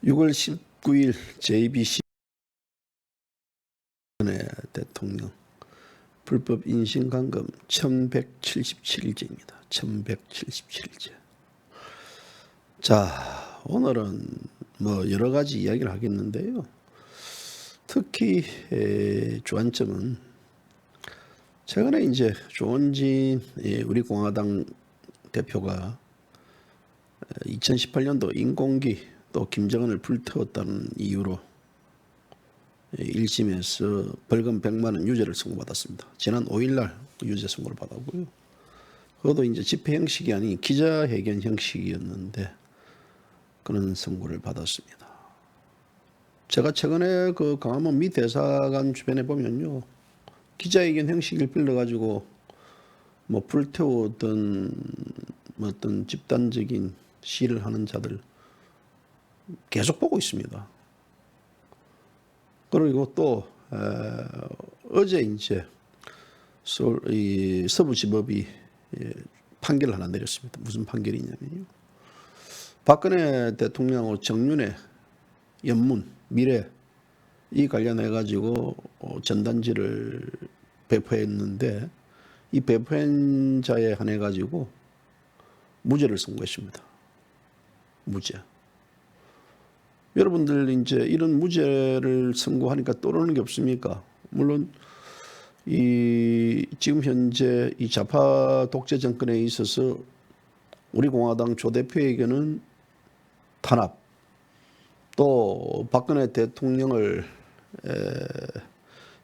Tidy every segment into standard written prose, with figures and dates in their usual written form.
6월 19일 JBC 대통령 불법 인신감금 1177일째입니다. 1177일째. 자, 오늘은 여러 가지 이야기를 하겠는데요. 특히 주안점은 최근에 이제 조원진 우리 공화당 대표가 2018년도 인공기 또 김정은을 불태웠다는 이유로 1심에서 벌금 100만 원 유죄를 선고받았습니다. 지난 5일날 유죄 선고를 받았고요. 그것도 이제 집회 형식이 아닌 기자회견 형식이었는데 그런 선고를 받았습니다. 제가 최근에 그 광화문 미 대사관 주변에 보면요, 기자회견 형식을 빌려가지고 불태우던 어떤 집단적인 시위를 하는 자들 계속 보고 있습니다. 그리고 또 어제 이제 서부지법이 판결을 하나 내렸습니다. 무슨 판결이냐면요, 박근혜 대통령하고 정윤회 연문 미래 이 관련해 가지고 전단지를 배포했는데 이 배포한 자에 한해 가지고 무죄를 선고했습니다. 무죄. 여러분들 이제 이런 무죄를 선고하니까 떠오르는 게 없습니까? 물론 지금 현재 이 좌파 독재 정권에 있어서 우리 공화당 조 대표에게는 탄압, 또 박근혜 대통령을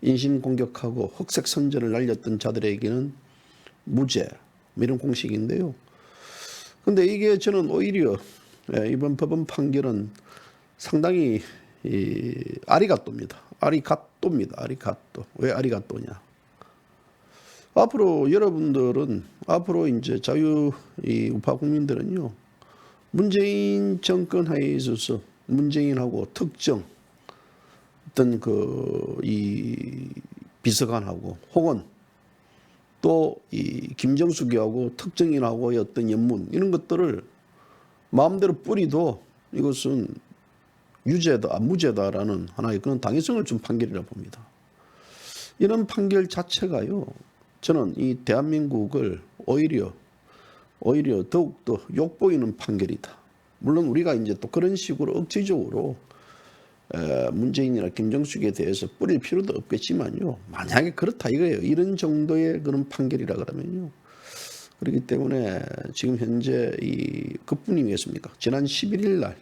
인신 공격하고 흑색 선전을 날렸던 자들에게는 무죄, 이런 공식인데요. 근데 이게 저는 오히려 이번 법원 판결은 상당히 아리가또입니다. 아리가또입니다. 아리가또. 왜 아리가또냐? 앞으로 여러분들은 앞으로 이제 우파 국민들은요, 문재인 정권 하에 있어서 문재인하고 특정 어떤 이 비서관하고 혹은 또 이 김정숙이하고 특정인하고의 어떤 연문 이런 것들을 마음대로 뿌리도 이것은 유죄다, 무죄다라는 하나의 그런 당위성을 준 판결이라 봅니다. 이런 판결 자체가요, 저는 이 대한민국을 오히려 더욱더 욕보이는 판결이다. 물론 우리가 이제 또 그런 식으로 억지적으로 문재인이나 김정숙에 대해서 뿌릴 필요도 없겠지만요, 만약에 그렇다 이거예요. 이런 정도의 그런 판결이라 그러면요. 그렇기 때문에 지금 현재 그뿐이 겠습니까? 지난 11일 날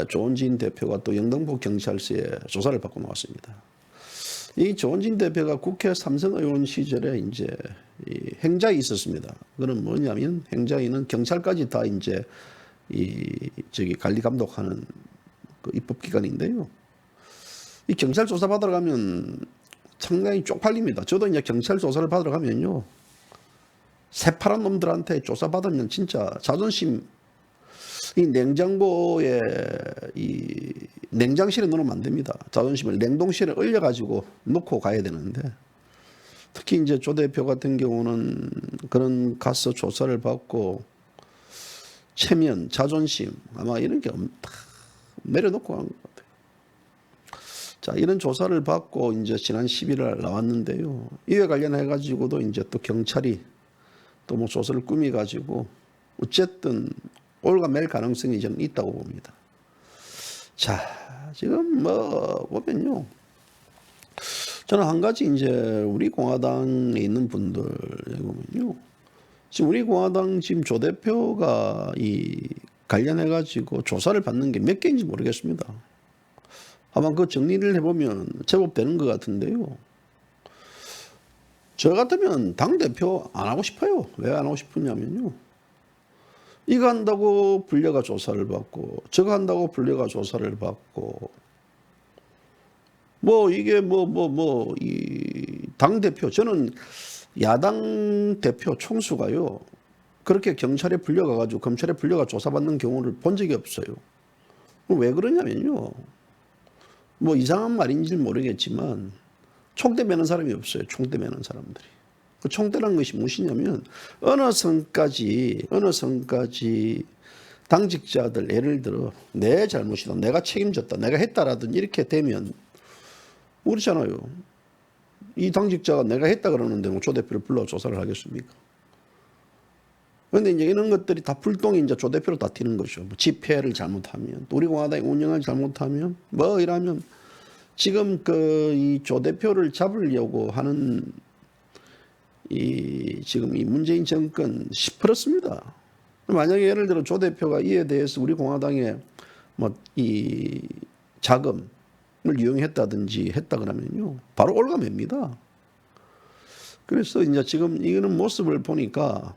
조원진 대표가 또 영등포 경찰서에 조사를 받고 나왔습니다. 이 조원진 대표가 국회 삼성의원 시절에 이제 행자이 있었습니다. 그건 뭐냐면 행자이는 경찰까지 다 이제 관리 감독하는 그 입법기관인데요. 이 경찰 조사 받으러 가면 상당히 쪽팔립니다. 저도 이제 경찰 조사를 받으러 가면요, 새파란 놈들한테 조사 받으면 진짜 자존심, 이 냉장고에 냉장실에 넣으면 안 됩니다. 자존심을 냉동실에 얼려가지고 놓고 가야 되는데, 특히 이제 조 대표 같은 경우는 그런 가서 조사를 받고 체면, 자존심 아마 이런 게 다 내려놓고 간 것 같아요. 자, 이런 조사를 받고 이제 지난 11일 나왔는데요. 이에 관련해 가지고도 이제 또 경찰이 또 조사를 꾸미 가지고 어쨌든 올가맬 가능성이 저는 있다고 봅니다. 자, 지금 보면요, 저는 한 가지 이제 우리 공화당에 있는 분들 보면요, 지금 우리 공화당 지금 조 대표가 관련해 가지고 조사를 받는 게 몇 개인지 모르겠습니다. 아마 그 정리를 해보면 제법 되는 것 같은데요. 저 같으면 당 대표 안 하고 싶어요. 왜 안 하고 싶으냐면요, 이거 한다고 불려가 조사를 받고 저거 한다고 불려가 조사를 받고 이게 이 당 대표, 저는 야당 대표 총수가요 그렇게 경찰에 불려가 가지고 검찰에 불려가 조사받는 경우를 본 적이 없어요. 왜 그러냐면요, 이상한 말인지는 모르겠지만 총대 매는 사람이 없어요. 총대 매는 사람들이. 그 총대라는 것이 무엇이냐면 어느 선까지 당직자들 예를 들어 내 잘못이다, 내가 책임졌다, 내가 했다라든 이렇게 되면 그렇잖아요. 이 당직자가 내가 했다 그러는데 뭐 조 대표를 불러 조사를 하겠습니까? 그런데 이제 이런 것들이 다 불똥이 이제 조 대표로 다 튀는 거죠. 뭐 집회를 잘못하면, 우리 공화당이 운영을 잘못하면, 뭐 이러면 지금 그 이 조 대표를 잡으려고 하는 이 지금 이 문재인 정권 시퍼렇습니다. 만약에 예를 들어 조 대표가 이에 대해서 우리 공화당에 뭐 이 자금을 이용했다든지 했다 그러면요, 바로 올가맵니다. 그래서 이제 지금 이런 모습을 보니까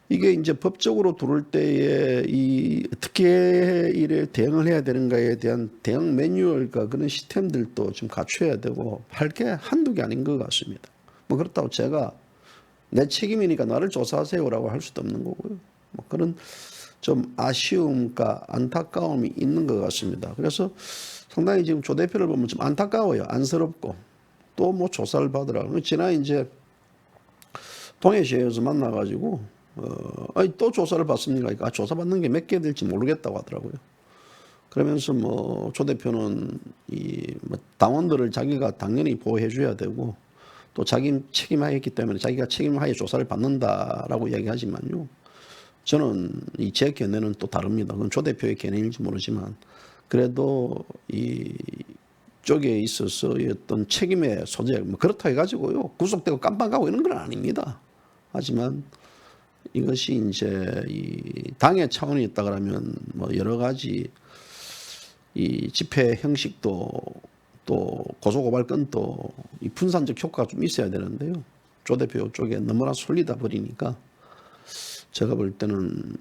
이게 이제 법적으로 들어올 때에 이 어떻게 이래 대응을 해야 되는가에 대한 대응 매뉴얼과 그런 시스템들도 좀 갖춰야 되고 할 게 한두 개 아닌 것 같습니다. 뭐 그렇다고 제가 내 책임이니까 나를 조사하세요라고 할 수도 없는 거고요. 뭐 그런 좀 아쉬움과 안타까움이 있는 것 같습니다. 그래서 상당히 지금 조 대표를 보면 좀 안타까워요. 안쓰럽고 또 뭐 조사를 받으라고. 지난 이제 동해시에서 만나가지고 아니 또 조사를 받습니까? 그러니까 조사 받는 게 몇 개 될지 모르겠다고 하더라고요. 그러면서 뭐 조 대표는 이 뭐 당원들을 자기가 당연히 보호해줘야 되고 또 자기 책임하였기 때문에 자기가 책임하에 조사를 받는다라고 이야기하지만요. 저는 이 제 견해는 또 다릅니다. 그건 조 대표의 견해인지 모르지만 그래도 이 쪽에 있어서 어떤 책임의 소재 뭐 그렇다 해가지고요 구속되고 깜빡하고 이런 건 아닙니다. 하지만 이것이 이제 이 당의 차원이 있다 그러면 뭐 여러 가지 이 집회 형식도 또 고소고발건도 이 분산적 효과가 좀 있어야 되는데요. 조 대표 쪽에 너무나 쏠리다 버리니까 제가 볼 때는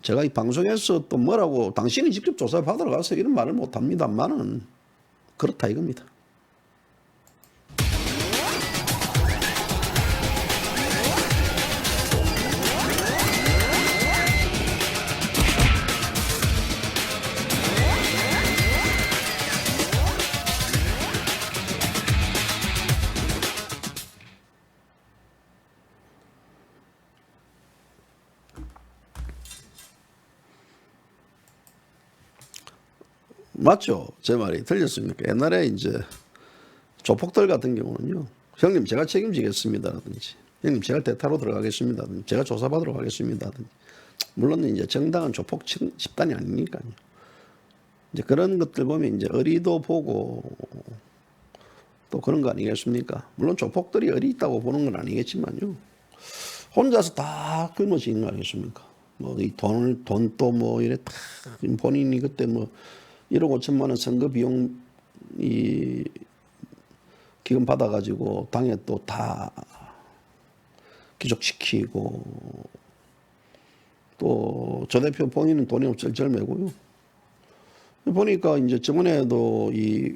제가 이 방송에서 또 뭐라고 당신이 직접 조사 받으러 가서 이런 말을 못 합니다만은 그렇다 이겁니다. 맞죠? 제 말이 들렸습니까? 옛날에 이제 조폭들 같은 경우는요, 형님 제가 책임지겠습니다라든지, 형님 제가 대타로 들어가겠습니다라든지, 제가 조사받으러 가겠습니다라든지, 물론 이제 정당한 조폭 집단이 아니니까요. 이제 그런 것들 보면 이제 의리도 보고 또 그런 거 아니겠습니까? 물론 조폭들이 의리 있다고 보는 건 아니겠지만요, 혼자서 다 굶어지는 거 아니겠습니까? 뭐 이 돈 또 뭐 이래 다 본인이 그때 뭐 1억 5천만 원 선거 비용 이 기금 받아가지고 당에 또 다 귀족시키고 또 저 대표 본인은 돈이 없쩔쩔매고요. 보니까 이제 저번에도 이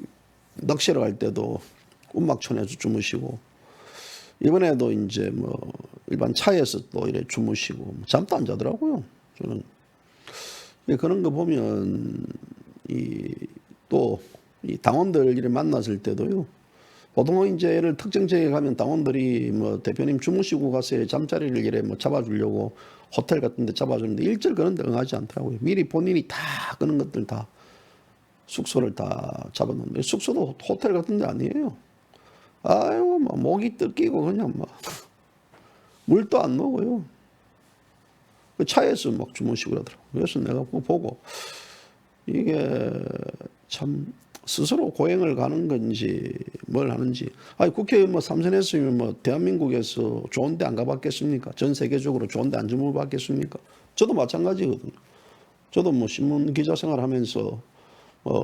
낚시를 갈 때도 운막촌에서 주무시고 이번에도 이제 뭐 일반 차에서 또 이래 주무시고 잠도 안 자더라고요. 저는 그런 거 보면 또 이 당원들 이래 만났을 때도요. 보통 이제 예를 특정 지역에 가면 당원들이 뭐 대표님 주무시고 가세요 잠자리를 이래 뭐 잡아주려고 호텔 같은 데 잡아주는데 일절 그런 데 응하지 않더라고요. 미리 본인이 다 그런 것들 다 숙소를 다 잡아놓는데 숙소도 호텔 같은 데 아니에요. 아유 뭐 모기 뜯기고 그냥 막 물도 안 먹어요. 그 차에서 막 주무시고 그러더라고요. 그래서 내가 그거 보고 이게 참 스스로 고행을 가는 건지 뭘 하는지. 아니 국회 뭐 3선 했으면 뭐 대한민국에서 좋은 데 안 가봤겠습니까? 전 세계적으로 좋은 데 안 주무봤겠습니까? 저도 마찬가지거든요. 저도 뭐 신문 기자 생활하면서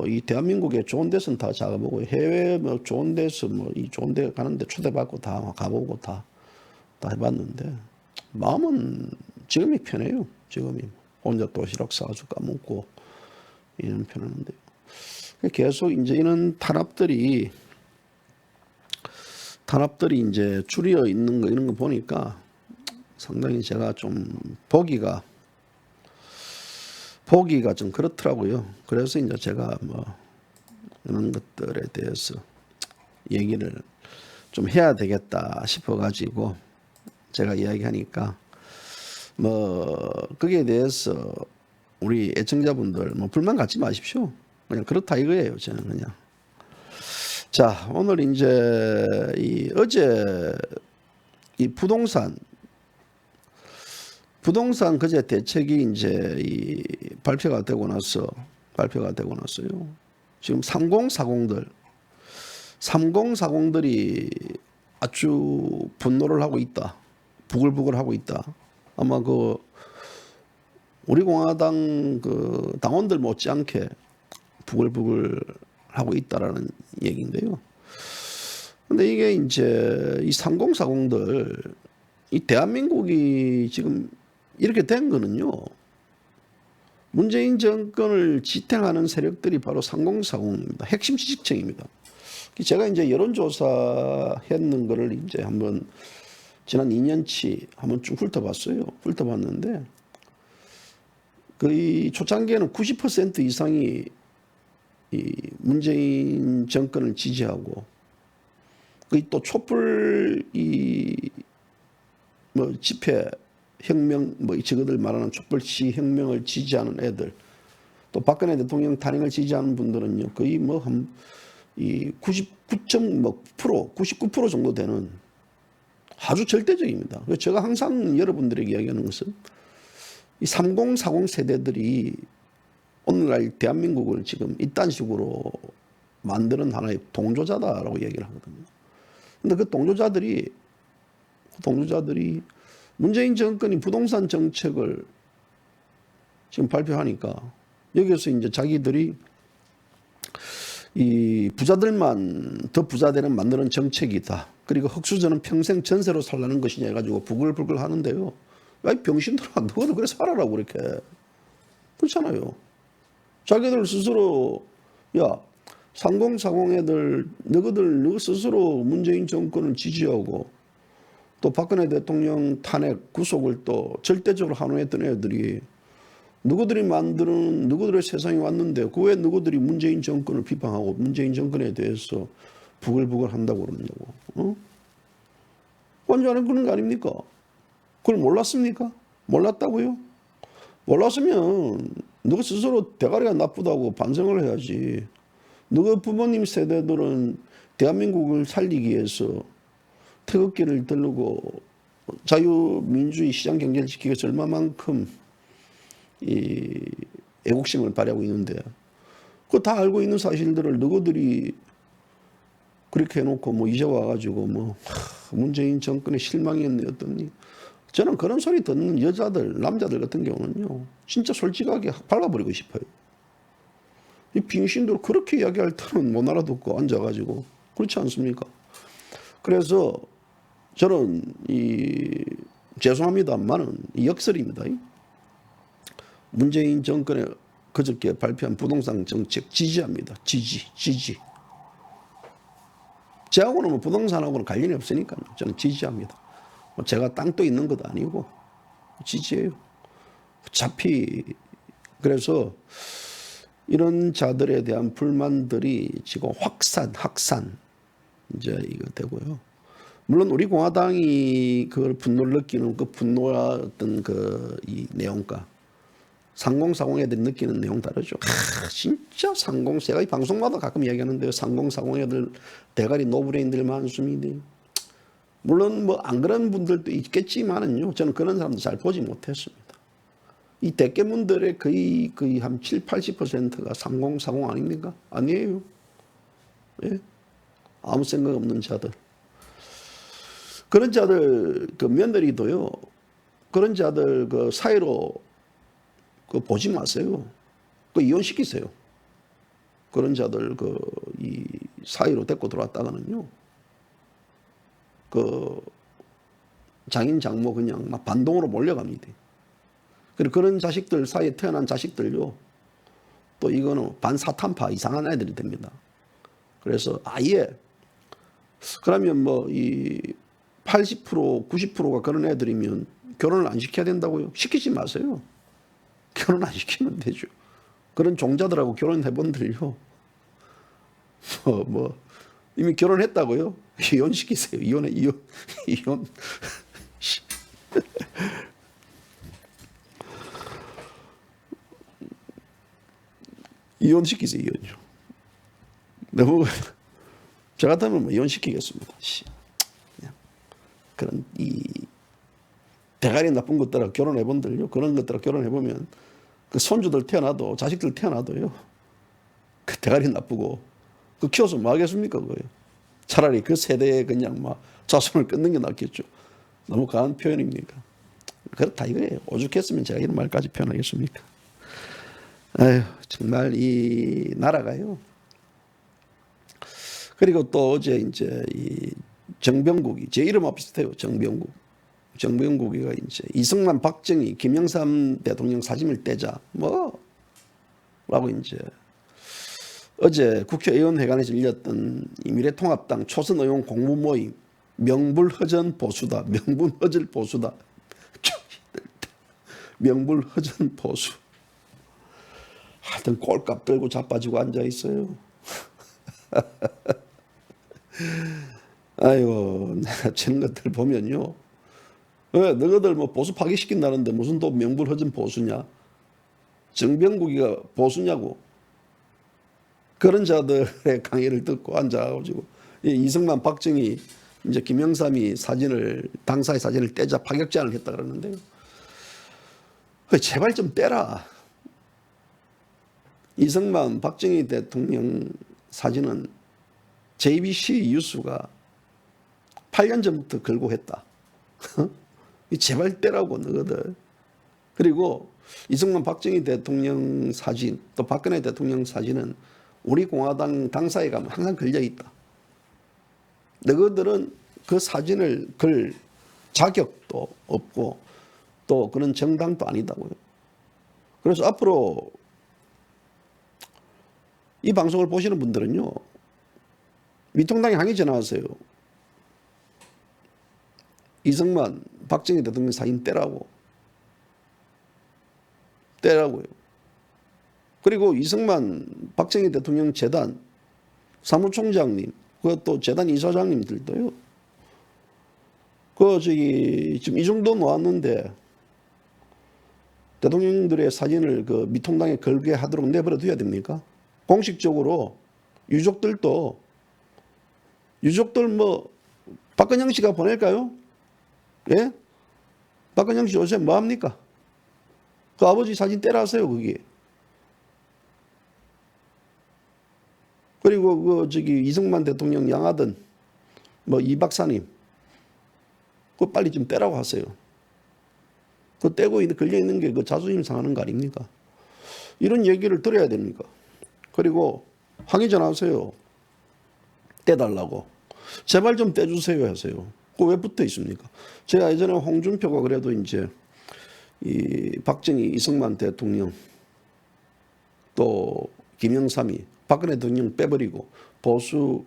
이 대한민국에 좋은 데서는 다 잡아보고 해외 뭐 좋은 데서 뭐 이 좋은 데 가는데 초대받고 다 가보고 다 해봤는데 마음은 지금이 편해요. 지금이 혼자 도시락 싸가지고 까먹고 이런 편한데요. 계속 이제 이런 탄압들이 이제 줄여 있는 거 이런 거 보니까 상당히 제가 좀 보기가 좀 그렇더라고요. 그래서 이제 제가 뭐 이런 것들에 대해서 얘기를 좀 해야 되겠다 싶어가지고 제가 이야기하니까 뭐 거기에 대해서 우리 애청자분들 뭐 불만 갖지 마십시오. 그냥 그렇다 이거예요. 저는 그냥. 자, 오늘 이제 어제 이 부동산 거제 대책이 이제 발표가 되고 났어요. 지금 3040들이 아주 분노를 하고 있다. 부글부글 하고 있다. 아마 우리 공화당 당원들 못지않게 부글부글 하고 있다라는 얘기인데요. 근데 이게 이제 이 3040들 이 대한민국이 지금 이렇게 된 거는요. 문재인 정권을 지탱하는 세력들이 바로 3040입니다. 핵심 지지층입니다. 제가 이제 여론조사 했는 거를 이제 한번 지난 2년치 한번 쭉 훑어봤는데 거의 초창기에는 90% 이상이 이 문재인 정권을 지지하고 거의 또 촛불 뭐 집회 혁명 뭐 저거들 말하는 촛불 혁명을 지지하는 애들 또 박근혜 대통령 탄핵을 지지하는 분들은요 거의 뭐 한 99% 정도 되는 아주 절대적입니다. 그래서 제가 항상 여러분들에게 이야기하는 것은 이 3040 세대들이 오늘날 대한민국을 지금 이딴 식으로 만드는 하나의 동조자다라고 얘기를 하거든요. 근데 그 동조자들이 문재인 정권이 부동산 정책을 지금 발표하니까 여기서 이제 자기들이 이 부자들만 더 부자되는 만드는 정책이다. 그리고 흑수저는 평생 전세로 살라는 것이냐 해가지고 부글부글 하는데요. 야, 이 병신들아, 너도 그래 살아라고 그렇게. 그렇잖아요. 자기들 스스로, 야, 3040 애들, 너희들 스스로 문재인 정권을 지지하고 또 박근혜 대통령 탄핵 구속을 또 절대적으로 한호했던 애들이 누구들이 만드는 누구들의 세상이 왔는데 그 왜 누구들이 문재인 정권을 비판하고 문재인 정권에 대해서 부글부글 한다고 그러냐고. 완전히 그런 거 아닙니까? 그걸 몰랐습니까? 몰랐다고요? 몰랐으면 너가 스스로 대가리가 나쁘다고 반성을 해야지. 너가 부모님 세대들은 대한민국을 살리기 위해서 태극기를 들고 자유민주주의 시장경제를 지키기 위해서 얼마만큼 이 애국심을 발휘하고 있는데 그거 다 알고 있는 사실들을 너희들이 그렇게 해놓고 뭐 이제 와가지고 뭐 문재인 정권에 실망했네 어떠니. 저는 그런 소리 듣는 남자들 같은 경우는요 진짜 솔직하게 밟아버리고 싶어요. 이 빙신들 그렇게 이야기할 때는 못 알아듣고 앉아가지고 그렇지 않습니까? 그래서 저는 죄송합니다만은 역설입니다. 문재인 정권에 그저께 발표한 부동산 정책 지지합니다. 지지. 저하고는 뭐 부동산하고는 관련이 없으니까요. 저는 지지합니다. 제가 땅도 있는 것도 아니고 지지해요. 어차피 그래서 이런 자들에 대한 불만들이 지금 확산 이제 이거 되고요. 물론 우리 공화당이 그 분노를 느끼는 그 분노와 어떤 이 내용과 3040 애들이 느끼는 내용 다르죠. 진짜 제가 이 방송마다 가끔 이야기하는데요. 3040 애들 대가리 노브레인들 많습니다. 물론 뭐 안 그런 분들도 있겠지만은요. 저는 그런 사람도 잘 보지 못했습니다. 이 대깨문들의 거의 한 70-80%가 3040 아닙니까? 아니에요. 예? 아무 생각 없는 자들. 그런 자들 며느리도요. 그런 자들 사이로 보지 마세요. 이혼시키세요. 그런 자들 이 사이로 데리고 들어왔다가는요. 장인 장모 그냥 막 반동으로 몰려갑니다. 그리고 그런 자식들 사이에 태어난 자식들요. 또 이거는 반사탄파 이상한 애들이 됩니다. 그래서 아예 그러면 뭐 80% 90%가 그런 애들이면 결혼을 안 시켜야 된다고요? 시키지 마세요. 결혼 안 시키면 되죠. 그런 종자들하고 결혼해본들요. 이미 결혼했다고요? 이혼시키세요. 이혼. 이혼시키세요, 이혼요. 너무 저 같으면 뭐 이혼시키겠습니다. 그냥 그런 이 대가리 나쁜 것들하고 결혼해본들요. 그런 것들하고 결혼해보면 그 손주들 태어나도 자식들 태어나도요. 그 대가리 나쁘고 그 키워서 뭐 하겠습니까, 그거요. 차라리 그 세대에 그냥 막 자손을 끊는 게 낫겠죠. 너무 강한 표현입니까? 그렇다 이거예요. 오죽했으면 제가 이런 말까지 표현하겠습니까? 아유, 정말 이 나라가요. 그리고 또 어제 이제 이 정병국이 제 이름하고 비슷해요. 정병국이가 이제 이승만, 박정희, 김영삼 대통령 사진을 떼자 뭐라고 이제 어제 국회의원회관에서 열렸던 미래통합당 초선 의원 공부 모임 명불허전 보수다. 명불허전 보수다. 명불허전 보수. 하여튼 꼴값 들고 자빠지고 앉아 있어요. 아이고, 내가 저런 것들 보면요. 왜 너희들 뭐 보수 파기시킨다는데 무슨 또 명불허전 보수냐? 정병국이가 보수냐고. 그런 자들의 강의를 듣고 앉아가지고 이승만, 박정희, 이제 김영삼이 사진을 당사의 사진을 떼자 파격 제안을 했다 그러는데요. 제발 좀 떼라. 이승만, 박정희 대통령 사진은 JBC 뉴스가 8년 전부터 걸고 했다. 제발 떼라고 너희들. 그리고 이승만, 박정희 대통령 사진, 또 박근혜 대통령 사진은 우리 공화당 당사에 가면 항상 걸려 있다. 너희들은 그 사진을 걸 자격도 없고 또 그런 정당도 아니다고요. 그래서 앞으로 이 방송을 보시는 분들은요, 미통당에 항의 전화하세요. 이승만, 박정희 대통령 사진 떼라고요. 그리고 이승만, 박정희 대통령 재단 사무총장님, 그것도 재단 이사장님들도요. 지금 이 정도 놓았는데 대통령들의 사진을 그 미통당에 걸게 하도록 내버려 둬야 됩니까? 공식적으로 유족들 뭐 박근영 씨가 보낼까요? 예? 박근영 씨 요새 뭐 합니까? 그 아버지 사진 떼라세요, 거기. 그리고 이승만 대통령 양아든 뭐 이 박사님, 그거 빨리 좀 떼라고 하세요. 그 떼고 걸려 있는 게 그 자존심 상하는 거 아닙니까? 이런 얘기를 들어야 됩니까? 그리고 항의 전화하세요. 떼달라고. 제발 좀 떼주세요 하세요. 그거 왜 붙어 있습니까? 제가 예전에 홍준표가 그래도 이제 이 박정희, 이승만 대통령 또 김영삼이 박근혜 대통령 빼버리고 보수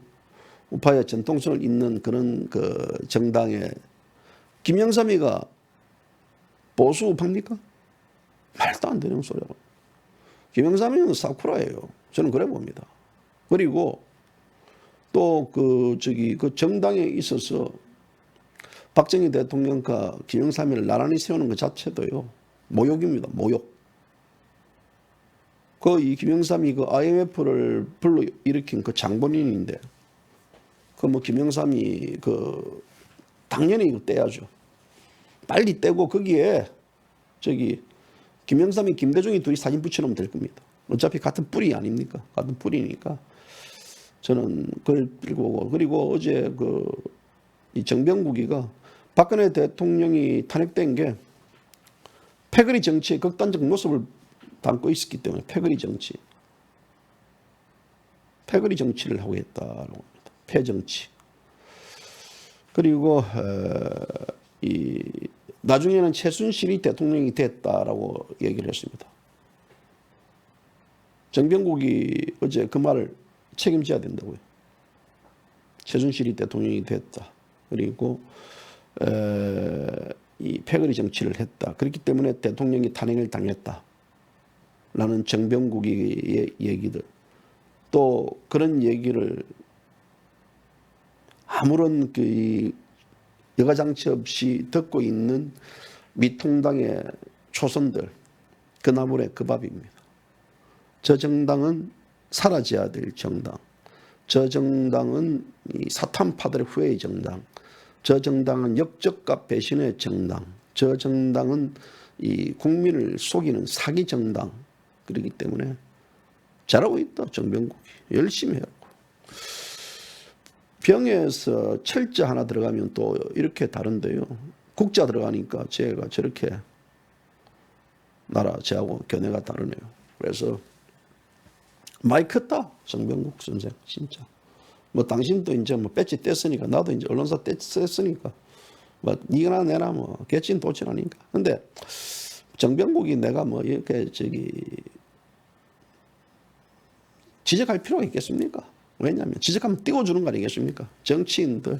우파의 전통성을 잇는 그런 그 정당에 김영삼이가 보수 우파입니까? 말도 안 되는 소리라고. 김영삼이는 사쿠라예요. 저는 그래 봅니다. 그리고 또 그 정당에 있어서 박정희 대통령과 김영삼이를 나란히 세우는 것 자체도요, 모욕입니다. 모욕. 이 김영삼이 그 IMF를 불러 일으킨 그 장본인인데, 뭐 김영삼이 당연히 이거 떼야죠. 빨리 떼고 거기에 김영삼이 김대중이 둘이 사진 붙여놓으면 될 겁니다. 어차피 같은 뿌리 아닙니까? 같은 뿌리니까 저는 그걸 들고 오고. 그리고 어제 이 정병국이가 박근혜 대통령이 탄핵된 게 패거리 정치의 극단적 모습을 담고 있었기 때문에 패거리 정치를 하고 있다라고 합니다. 패정치. 그리고 나중에는 최순실이 대통령이 됐다라고 얘기를 했습니다. 정병국이 어제 그 말을 책임져야 된다고요. 최순실이 대통령이 됐다. 그리고 이 패거리 정치를 했다. 그렇기 때문에 대통령이 탄핵을 당했다. 라는 정병국의 얘기들. 또 그런 얘기를 아무런 여과장치 없이 듣고 있는 미통당의 초선들, 그 나물의 그 밥입니다. 저 정당은 사라져야 될 정당. 저 정당은 이 사탄파들의 후예의 정당. 저 정당은 역적과 배신의 정당. 저 정당은 이 국민을 속이는 사기 정당. 그렇기 때문에 잘하고 있다. 정병국이 열심히 해요. 병에서 철자 하나 들어가면 또 이렇게 다른데요. 국자 들어가니까 제가 저렇게 나라 제하고 견해가 다르네요. 그래서 많이 컸다. 정병국 선생 진짜. 뭐 당신도 이제 뭐 배지 뗐으니까 나도 이제 언론사 뗐으니까 뭐 니나 내나 뭐 개찐 도찐하니까. 근데 정병국이 내가 뭐 이렇게 지적할 필요가 있겠습니까? 왜냐하면 지적하면 띄워주는 거 아니겠습니까? 정치인들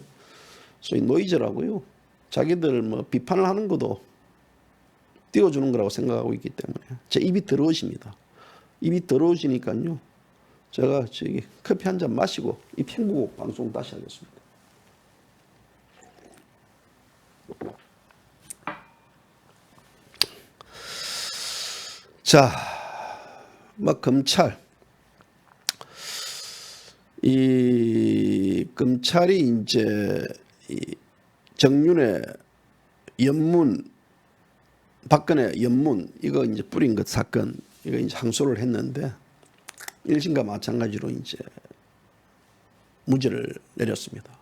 소위 노이즈라고요. 자기들 뭐 비판을 하는 것도 띄워주는 거라고 생각하고 있기 때문에 제 입이 더러워집니다. 입이 더러워지니까요. 제가 커피 한 잔 마시고 이 헹구고 방송 다시 하겠습니다. 자, 뭐 검찰. 이 검찰이 이제 이 정윤의 연문, 박근혜 연문 이거 이제 뿌린 것 사건 이거 이제 항소를 했는데 1심과 마찬가지로 이제 무죄를 내렸습니다.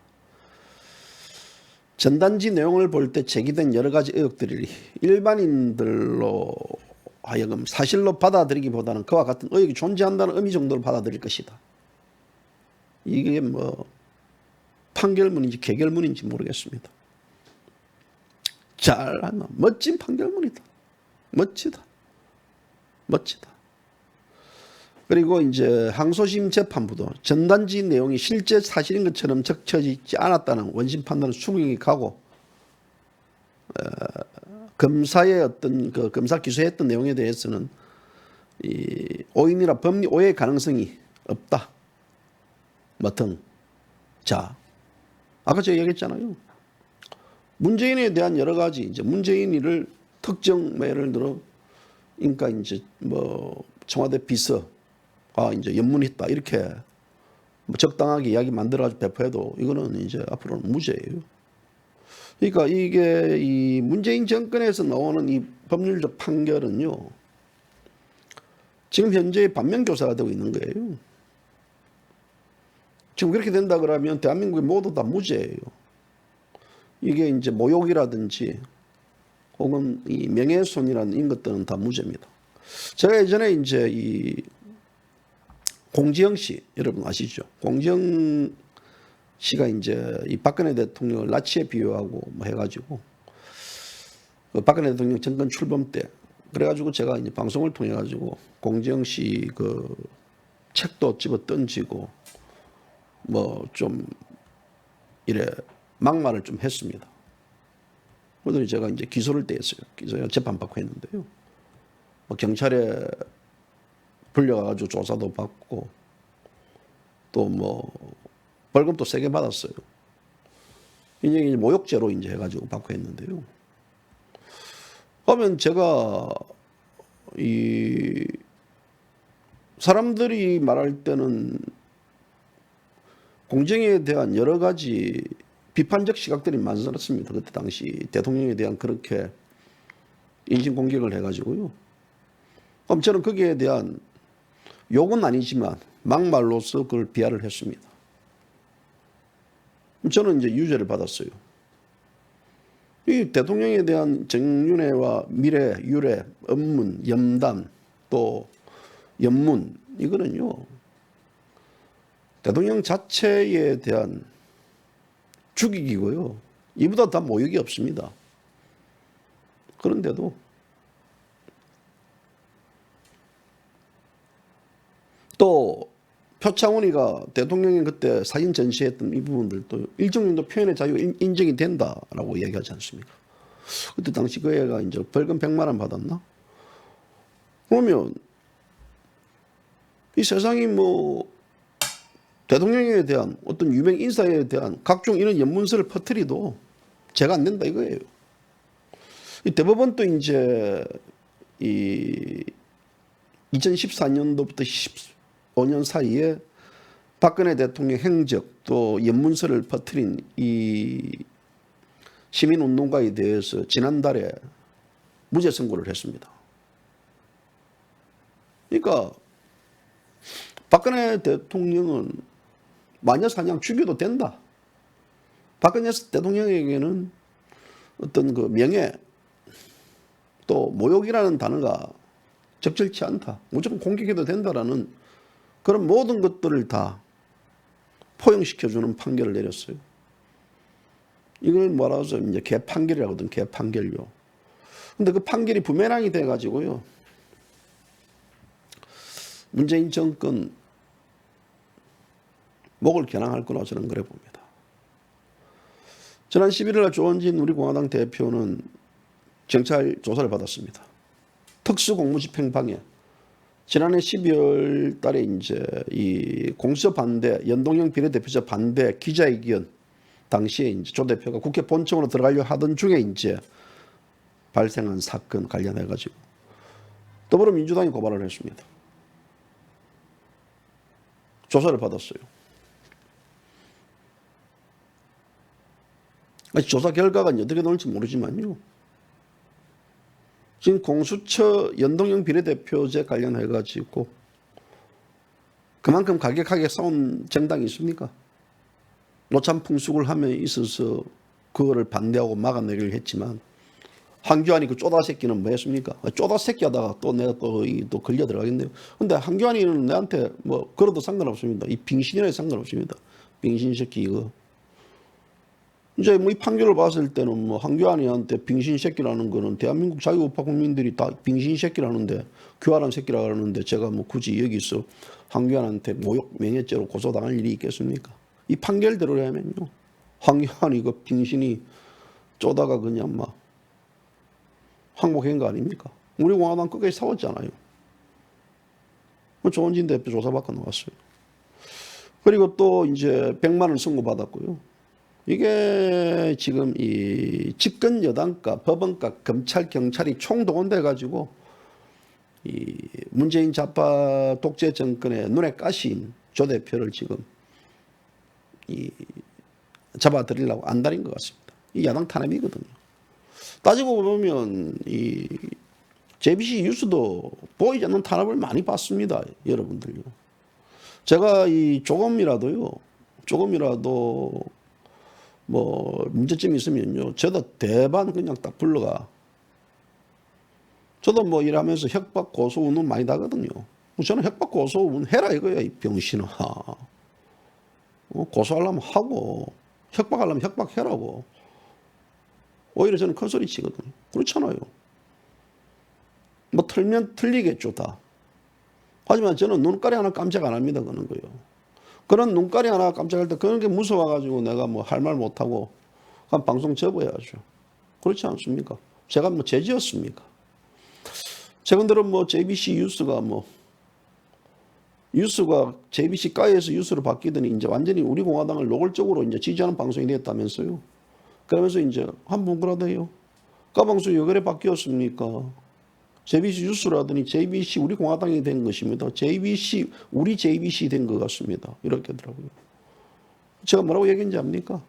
전단지 내용을 볼 때 제기된 여러 가지 의혹들이 일반인들로 하여금 사실로 받아들이기보다는 그와 같은 의혹이 존재한다는 의미 정도로 받아들일 것이다. 이게 뭐 판결문인지 개결문인지 모르겠습니다. 잘하나 멋진 판결문이다. 멋지다. 그리고 이제 항소심 재판부도 전단지 내용이 실제 사실인 것처럼 적혀지지 않았다는 원심 판단을 수긍이 가고 검사의 어떤 그 검사 기소했던 내용에 대해서는 이 오인이나 법리 오해 가능성이 없다. 등. 자, 아까 제가 얘기했잖아요. 문재인에 대한 여러 가지 이제 문재인이를 특정 예를 들어 그러니까 이제 뭐 청와대 비서 이제 연문했다 이렇게 뭐 적당하게 이야기 만들어가지고 배포해도 이거는 이제 앞으로는 무죄예요. 그러니까 이게 이 문재인 정권에서 나오는 이 법률적 판결은요. 지금 현재 반면교사가 되고 있는 거예요. 지금 그렇게 된다 그러면 대한민국이 모두 다 무죄예요. 이게 이제 모욕이라든지 혹은 이 명예훼손이라는 이런 것들은 다 무죄입니다. 제가 예전에 이제 이 공지영 씨 여러분 아시죠? 공지영 씨가 이제 이 박근혜 대통령을 나치에 비유하고 뭐 해가지고 그 박근혜 대통령 정권 출범 때 그래가지고 제가 이제 방송을 통해 가지고 공지영 씨 그 책도 집어 던지고 뭐 좀 이래 막말을 좀 했습니다. 그러더니 제가 이제 기소를 떼었어요. 기소가 재판받고 했는데요. 뭐 경찰에 불려가지고 조사도 받고 또 뭐 벌금도 세게 받았어요. 이제 모욕죄로 이제 해가지고 받고 했는데요. 그러면 제가 이 사람들이 말할 때는 공정에 대한 여러 가지 비판적 시각들이 많았습니다. 그때 당시 대통령에 대한 그렇게 인신공격을 해가지고요. 그럼 저는 거기에 대한 욕은 아니지만 막말로서 그걸 비하를 했습니다. 저는 이제 유죄를 받았어요. 이 대통령에 대한 정윤회와 미래, 유래, 업문, 염단, 또 연문 이거는요. 대통령 자체에 대한 죽이기고요. 이보다 다 모욕이 없습니다. 그런데도 또 표창원이가 대통령이 그때 사진 전시했던 이 부분들도 일정 정도 표현의 자유가 인정이 된다라고 얘기하지 않습니까? 그때 당시 그 애가 이제 벌금 100만 원 받았나? 그러면 이 세상이 뭐 대통령에 대한 어떤 유명 인사에 대한 각종 이런 연문서를 퍼뜨리도 죄가 안 된다 이거예요. 이 대법원도 이제 이 2014년도부터 15년 사이에 박근혜 대통령 행적 또 연문서를 퍼뜨린 이 시민운동가에 대해서 지난달에 무죄 선고를 했습니다. 그러니까 박근혜 대통령은 마녀 사냥 죽여도 된다. 박근혜 대통령에게는 어떤 그 명예 또 모욕이라는 단어가 적절치 않다. 무조건 공격해도 된다라는 그런 모든 것들을 다 포용시켜주는 판결을 내렸어요. 이걸 뭐라고 해서 이제 개판결이라고 하거든. 개판결요. 근데 그 판결이 부메랑이 돼가지고요. 문재인 정권 목을 겨냥할 거라고 저는 그래 봅니다. 지난 11일 날 조원진 우리 공화당 대표는 경찰 조사를 받았습니다. 특수공무집행방해. 지난해 12월 달에 이제 이 공수처 반대, 연동형 비례대표자 반대 기자회견 당시에 이제 조 대표가 국회 본청으로 들어가려 하던 중에 이제 발생한 사건 관련해 가지고 더불어민주당이 고발을 했습니다. 조사를 받았어요. 조사 결과가 어떻게 나올지 모르지만요. 지금 공수처 연동형 비례대표제 관련해 가지고 그만큼 가격하게 싸운 정당이 있습니까? 노참 풍속을 함에 있어서 그거를 반대하고 막아내기를 했지만 황교안이 그 쪼다 새끼는 뭐 했습니까? 쪼다 새끼 하다가 또 내가 또 걸려 들어가겠네요. 근데 황교안이는 내한테 뭐 걸어도 상관없습니다. 이 빙신이라 상관없습니다. 빙신 새끼 이거. 이제 뭐 이 판결을 봤을 때는 뭐 황교안이한테 빙신 새끼라는 거는 대한민국 자유우파 국민들이 다 빙신 새끼라는데 교활한 새끼라 그러는데 제가 뭐 굳이 여기서 황교안한테 모욕 명예죄로 고소당할 일이 있겠습니까? 이 판결대로라면요. 황교안이 그 빙신이 쪼다가 그냥 막 항복한 거 아닙니까? 우리 공화당 끝까지 싸웠잖아요. 조원진 대표 조사받고 나왔어요. 그리고 또 이제 100만 원 선고받았고요. 이게 지금 이 집권 여당과 법원과 검찰, 경찰이 총동원돼 가지고 이 문재인 좌파 독재 정권의 눈에 가신 조 대표를 지금 이 잡아들이려고 안달인 것 같습니다. 이 야당 탄압이거든요. 따지고 보면 이 JBC 뉴스도 보이지 않는 탄압을 많이 받습니다. 여러분들요. 제가 이 조금이라도 뭐 문제점이 있으면요. 저도 대반 그냥 딱 불러가. 저도 뭐 일하면서 협박 고소 운운 많이 나거든요. 저는 협박 고소 운 해라 이거야 이 병신아. 고소하려면 하고 협박하려면 협박해라고. 오히려 저는 큰 소리 치거든요. 그렇잖아요. 뭐 틀면 틀리겠죠 다. 하지만 저는 눈가리 하나 깜짝 안 합니다. 그런 거요. 그런 눈가리 하나 깜짝할 때 그런 게 무서워가지고 내가 뭐 할 말 못하고 그냥 방송 접어야죠. 그렇지 않습니까? 제가 뭐 죄지었습니까? 최근 들어 뭐 JBC 뉴스가 JBC 가에서 뉴스로 바뀌더니 이제 완전히 우리 공화당을 노골적으로 이제 지지하는 방송이 됐다면서요. 그러면서 이제 한 분 그러대요. 가방수 왜 그래 바뀌었습니까? JBC 뉴스라더니 JBC 우리 공화당이 된 것입니다. JBC 우리 JBC 된 것 같습니다. 이렇게 하더라고요. 제가 뭐라고 얘기했는지 압니까?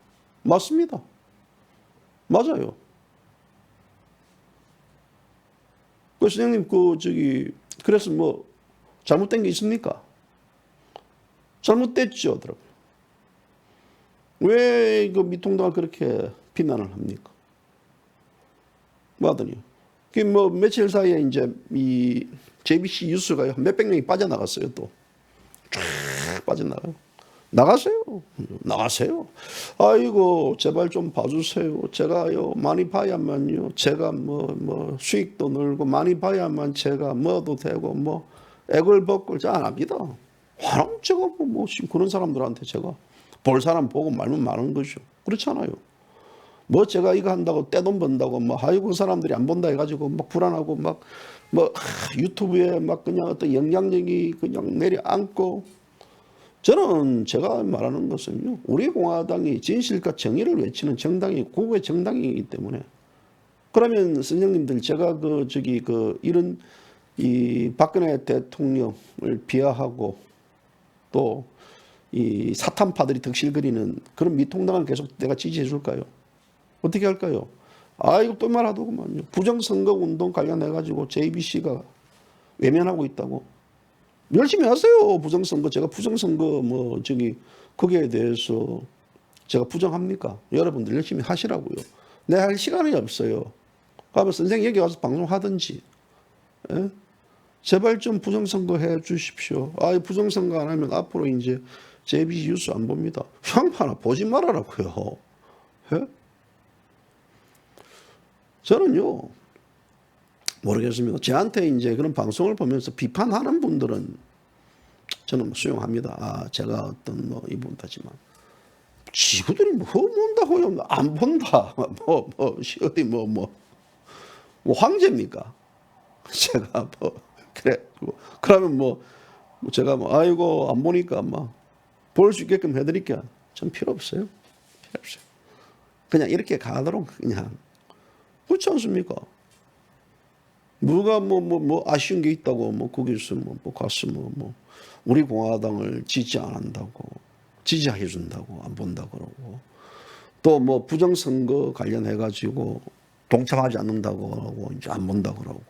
맞습니다. 맞아요. 그 선생님 그래서 뭐 잘못된 게 있습니까? 잘못됐죠. 왜 그 미통당을 그렇게 비난을 합니까? 뭐하더니 뭐 며칠 사이에 이제 이 JBC 뉴스가 몇백 명이 빠져나갔어요. 또 쫙 빠져나가요. 나가세요. 아이고 제발 좀 봐주세요. 제가요 많이 봐야만요. 제가 뭐 수익도 늘고 많이 봐야만 제가 뭐도 되고 뭐 애걸복걸 잘 안 합니다. 화랑 제가 뭐 그런 사람들한테 제가 볼 사람 보고 말면 많은 거죠. 그렇잖아요. 뭐 제가 이거 한다고 떼돈 번다고 뭐 아이고 그 사람들이 안 본다 해가지고 막 불안하고 막 뭐 유튜브에 막 그냥 어떤 영향력이 그냥 내려앉고 저는 제가 말하는 것은요 우리 공화당이 진실과 정의를 외치는 정당이 고구의 정당이기 때문에 그러면 선생님들 제가 이런 이 박근혜 대통령을 비하하고 또 이 사탄파들이 득실거리는 그런 미통당을 계속 내가 지지해 줄까요? 어떻게 할까요? 이거 또 말하더구만요. 부정선거 운동 관련해 가지고 JBC가 외면하고 있다고. 열심히 하세요. 부정선거. 제가 부정선거 거기에 대해서 제가 부정합니까? 여러분들 열심히 하시라고요. 내가 할 시간이 없어요. 가면 선생님 여기 와서 방송하든지. 예? 제발 좀 부정선거 해 주십시오. 부정선거 안 하면 앞으로 이제 JBC 뉴스 안 봅니다. 양반아 보지 말아라고요. 예? 저는요 모르겠습니다. 저한테 이제 그런 방송을 보면서 비판하는 분들은 저는 수용합니다. 제가 어떤 이분다지만 지구들이 뭐 본다고요? 안 본다. 어디 황제입니까? 제가 그래. 그러면 제가 아이고 안 보니까 볼 수 있게끔 해드릴게요. 전 필요 없어요. 필요 없어요. 그냥 이렇게 가도록 그냥 그렇지 않습니까? 누가 아쉬운 게 있다고 거기서 가서 우리 공화당을 지지 안 한다고 지지해 준다고 안 본다 그러고 또 부정선거 관련해 가지고 동참하지 않는다고 하고 이제 안 본다 그러고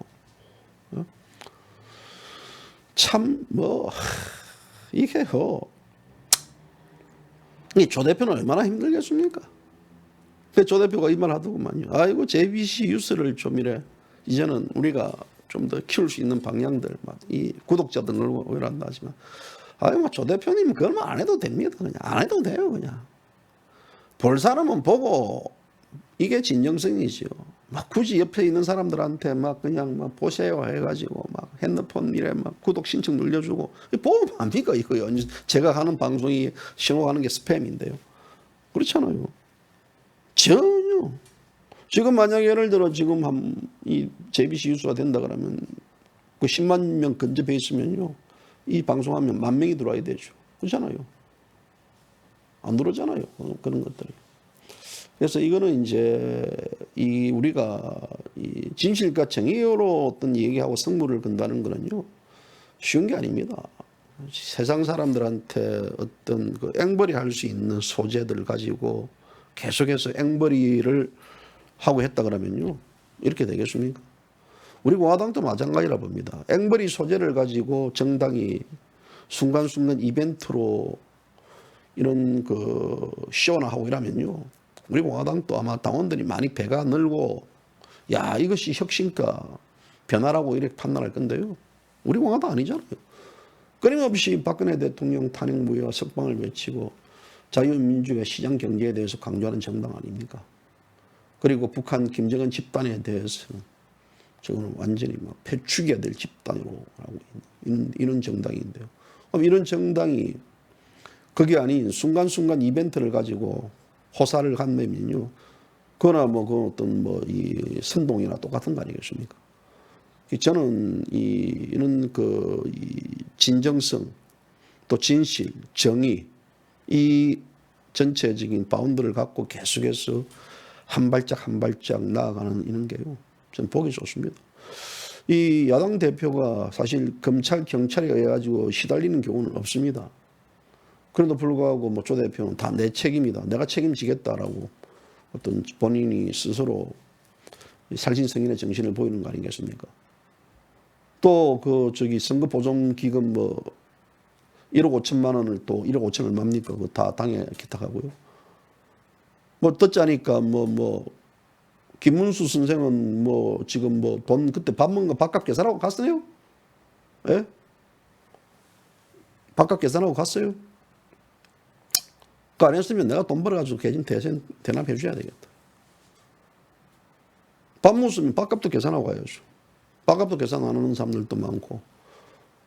참 이게요. 이 조 대표는 얼마나 힘들겠습니까? 조 대표가 이 말 하더구만요. 아이고 JBC 뉴스를 좀 이래 이제는 우리가 좀 더 키울 수 있는 방향들 이 구독자들 늘고 이란다 하지만 조 대표님 그걸만 안 해도 됩니다. 그냥 안 해도 돼요. 그냥 볼 사람은 보고 이게 진정성이지요. 굳이 옆에 있는 사람들한테 그냥 보세요 해가지고 핸드폰 이래 구독 신청 눌려주고 보면 압니까 이거요. 제가 하는 방송이 신호하는 게 스팸인데요. 그렇잖아요. 전혀. 지금 만약 예를 들어 지금 이 JBC 뉴스가 된다 그러면 그 10만 명 근접해 있으면요. 이 방송하면 10,000명이 들어와야 되죠. 그렇잖아요. 안 들어오잖아요. 그런 것들이. 그래서 이거는 이제 우리가 이 진실과 정의로 어떤 얘기하고 승부를 건다는 거는요. 쉬운 게 아닙니다. 세상 사람들한테 어떤 그 앵벌이 할 수 있는 소재들을 가지고 계속해서 앵벌이를 하고 했다 그러면요. 이렇게 되겠습니까? 우리 공화당도 마찬가지라 봅니다. 앵벌이 소재를 가지고 정당이 순간순간 이벤트로 이런 쇼나 하고 이러면요. 우리 공화당도 아마 당원들이 많이 배가 늘고 이것이 혁신과 변화라고 이렇게 판단할 건데요. 우리 공화당 아니잖아요. 끊임없이 박근혜 대통령 탄핵 무효와 석방을 외치고 자유민주주의 시장 경제에 대해서 강조하는 정당 아닙니까? 그리고 북한 김정은 집단에 대해서는 저거는 완전히 배축해야 될 집단으로 하고 있는 이런 정당인데요. 그럼 이런 정당이 그게 아닌 순간순간 이벤트를 가지고 호사를 한다면요. 그거나 이 선동이나 똑같은 거 아니겠습니까? 저는 이런 이 진정성 또 진실, 정의 이 전체적인 바운드를 갖고 계속해서 한 발짝 한 발짝 나아가는 이런 게요. 저는 보기 좋습니다. 이 야당 대표가 사실 검찰 경찰에 의해 가지고 시달리는 경우는 없습니다. 그래도 불구하고 조 대표는 다 내 책임이다. 내가 책임지겠다라고 어떤 본인이 스스로 살신성인의 정신을 보이는 거 아니겠습니까? 또 선거 보존 기금 1억 5천만 원을 또 1억 5천 얼마입니까? 그거 다 당에 기탁하고요. 듣자니까 김문수 선생은 지금 돈 그때 밥 먹은 거 밥값 계산하고 갔어요? 예? 밥값 계산하고 갔어요? 그거 안 했으면 내가 돈 벌어가지고 계진 대납해 줘야 되겠다. 밥 먹으면 밥값도 계산하고 가야죠. 밥값도 계산 안 하는 사람들도 많고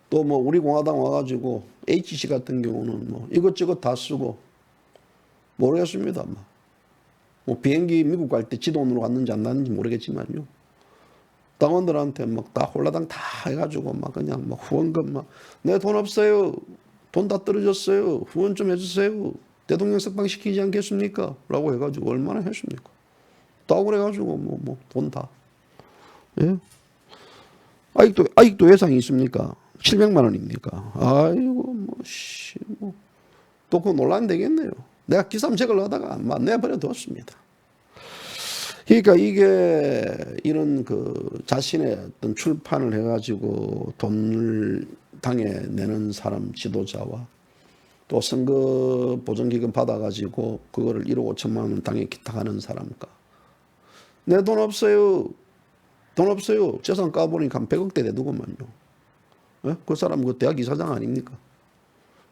또 우리 공화당 와가지고 HC 같은 경우는 이것저것 다 쓰고 모르겠습니다. 비행기 미국 갈 때 지 돈으로 갔는지 안 갔는지 모르겠지만요. 당원들한테 다 홀라당 다 해가지고 그냥 후원금 내 돈 없어요. 돈 다 떨어졌어요. 후원 좀 해주세요. 대통령 석방시키지 않겠습니까? 라고 해가지고 얼마나 했습니까? 다 그래가지고 돈 다. 예? 아직도 예상이 있습니까? 700만 원입니까? 아이고 또 그거 논란 되겠네요. 내가 기삼책을 하다가 내버려 뒀습니다. 그러니까 이게 이런 그 자신의 어떤 출판을 해가지고 돈을 당에 내는 사람 지도자와 또 선거 보전기금 받아가지고 그거를 1억 5천만 원 당에 기탁하는 사람과 내 돈 없어요. 돈 없어요. 재산 까보니까 한 100억대 되더구만요. 네? 그 사람 그 대학 이사장 아닙니까?